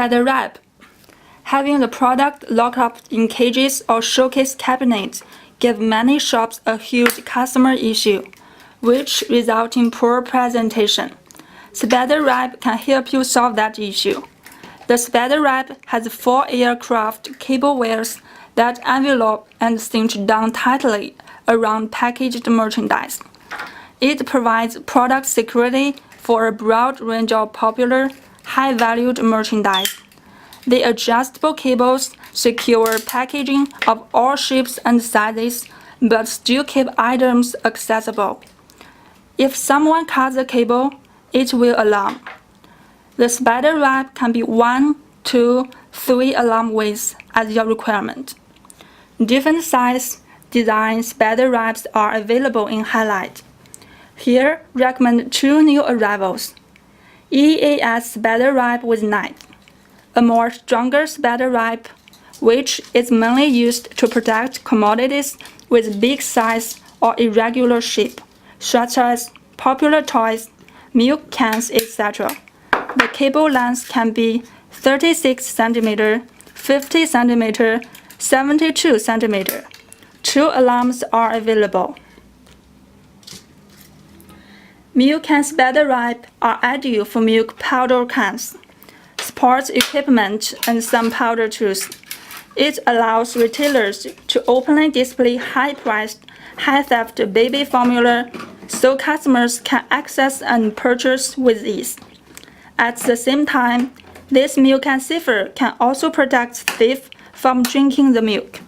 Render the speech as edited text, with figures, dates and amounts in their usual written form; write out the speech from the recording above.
Spider Wrap. Having the product locked up in cages or showcase cabinets gives many shops a huge customer issue, which results in poor presentation. Spider Wrap can help you solve that issue. The Spider Wrap has 4 aircraft cable wires that envelope and cinch down tightly around packaged merchandise. It provides product security for a broad range of popular, high-valued merchandise. The adjustable cables secure packaging of all shapes and sizes, but still keep items accessible. If someone cuts the cable, it will alarm. The Spider Wrap can be 1, 2, 3 alarm widths as your requirement. Different size, design Spider Wraps are available in Highlight. Here, recommend 2 new arrivals. EAS Spider Wrap with knife, a more stronger Spider Wrap, which is mainly used to protect commodities with big size or irregular shape, such as popular toys, milk cans, etc. The cable length can be 36 cm, 50 cm, 72 cm. 2 alarms are available. Milk can Spider Wrap are ideal for milk powder cans, sports equipment, and some powder tools. It allows retailers to openly display high-priced, high-theft baby formula so customers can access and purchase with ease. At the same time, this milk can cipher can also protect thieves from drinking the milk.